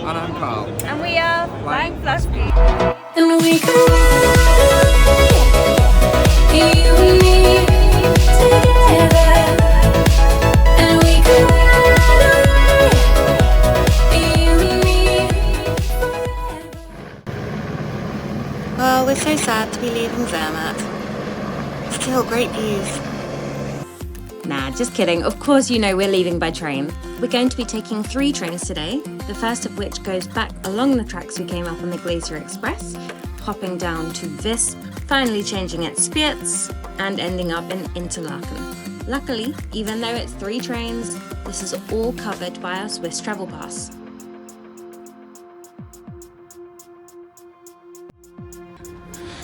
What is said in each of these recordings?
And I'm Carl. And we are flying Fluskey. And we can ride, you and me together. And we can ride away, you and me forever. Well, we're so sad to be leaving Zermatt. Still great views. Nah, just kidding. Of course you know we're leaving by train. We're going to be taking 3 trains today, the first of which goes back along the tracks we came up on the Glacier Express, hopping down to Visp, finally changing at Spiez, and ending up in Interlaken. Luckily, even though it's 3 trains, this is all covered by our Swiss travel pass.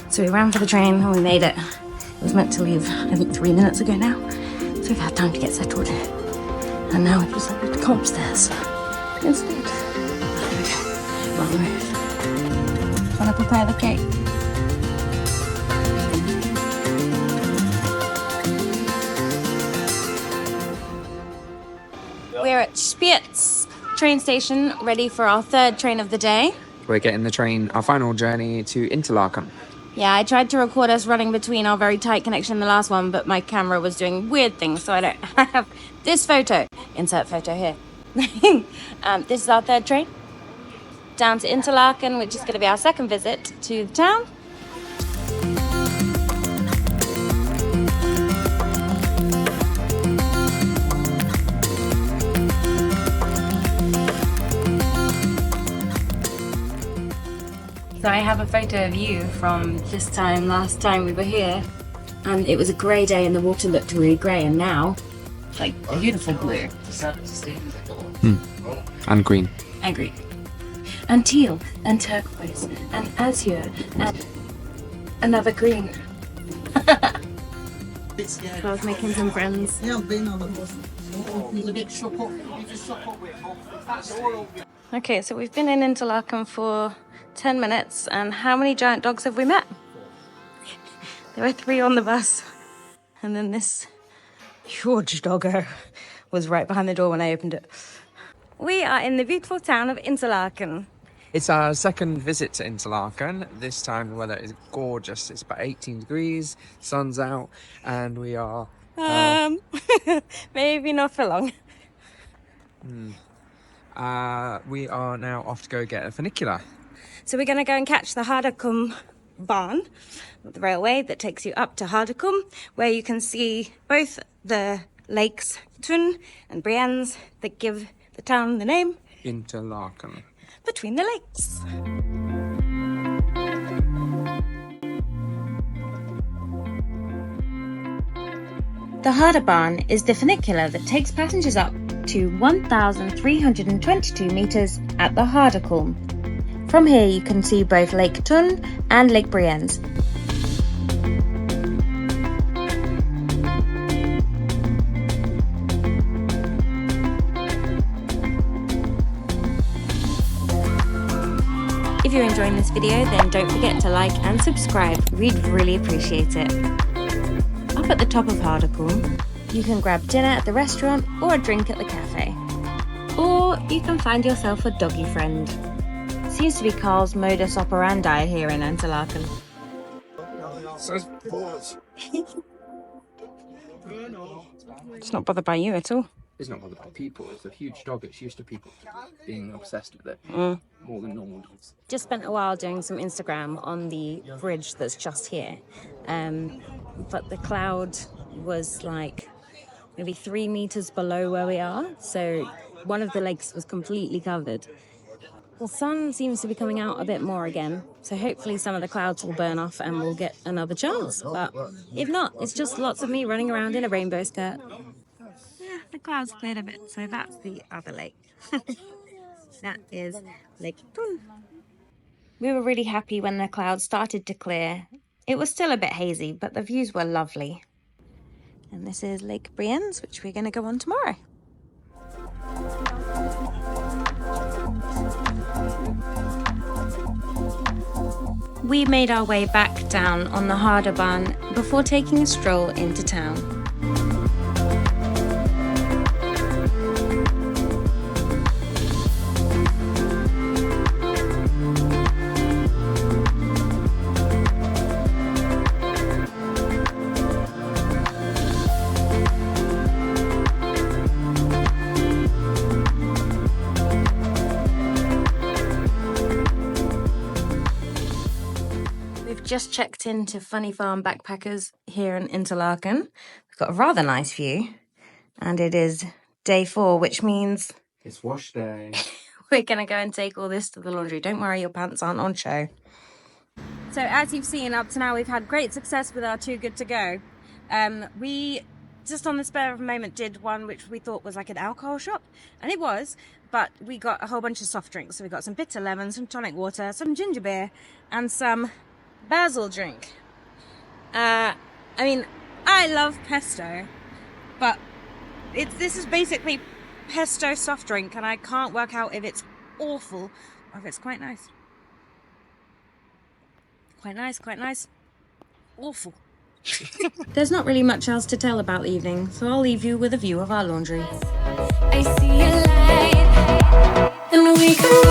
So we ran for the train and we made it. It was meant to leave, I think, 3 minutes ago now. So we've had time to get settled. And now we've decided to come upstairs instead. Wrong move. Want to prepare the cake? We're at Spiez train station, ready for our 3rd train of the day. We're getting the train, our final journey to Interlaken. Yeah, I tried to record us running between our very tight connection in the last one, but my camera was doing weird things, so I don't have this photo. Insert photo here. This is our 3rd train. Down to Interlaken, which is going to be our 2nd visit to the town. So I have a photo of you from this time, last time we were here. And it was a grey day and the water looked really grey, and now, like, beautiful blue. And green. And green. And teal, and turquoise, and azure, and another green. I was making some friends. Okay, so we've been in Interlaken for 10 minutes, and how many giant dogs have we met? There were 3 on the bus, and then this huge doggo was right behind the door when I opened it. We are in the beautiful town of Interlaken. It's our 2nd visit to Interlaken. This time the weather is gorgeous. It's about 18 degrees, sun's out, and we are... Maybe not for long. We are now off to go get a funicular. So we're going to go and catch the Harder Kulm Bahn, the railway that takes you up to Harder Kulm, where you can see both the lakes Thun and Brienz that give the town the name Interlaken. Between the lakes. The Harderbahn is the funicular that takes passengers up to 1,322 metres at the Harder Kulm. From here you can see both Lake Thun and Lake Brienz. If you're enjoying this video, then don't forget to like and subscribe. We'd really appreciate it. Up at the top of Harder Kulm, you can grab dinner at the restaurant or a drink at the cafe. Or you can find yourself a doggy friend. Seems to be Carl's modus operandi here in Interlaken. It's not bothered by you at all. It's not bothered by people. It's a huge dog. It's used to people being obsessed with it more than normal dogs. Just spent a while doing some Instagram on the bridge that's just here. But the cloud was like maybe 3 meters below where we are. So one of the lakes was completely covered. The sun seems to be coming out a bit more again, so hopefully some of the clouds will burn off and we'll get another chance. But if not, it's just lots of me running around in a rainbow skirt. Yeah, the clouds cleared a bit, so that's the other lake. That is Lake Thun. We were really happy when the clouds started to clear. It was still a bit hazy, but the views were lovely. And this is Lake Brienz, which we're going to go on tomorrow. We made our way back down on the Harderbahn before taking a stroll into town. just checked into Funny Farm Backpackers here in Interlaken. We've got a rather nice view, and it is day 4, which means It's wash day. we're going to go and take all this to the laundry. Don't worry, your pants aren't on show. So as you've seen, up to now, we've had great success with our Too Good To Go. We, just on the spur of a moment, did one which we thought was like an alcohol shop, and it was, but we got a whole bunch of soft drinks. So we got some bitter lemon, some tonic water, some ginger beer, and some basil drink. I mean, I love pesto, but this is basically pesto soft drink, and I can't work out if it's awful or if it's quite nice. Quite nice. Awful. There's not really much else to tell about the evening, so I'll leave you with a view of our laundry. I see a light, and we can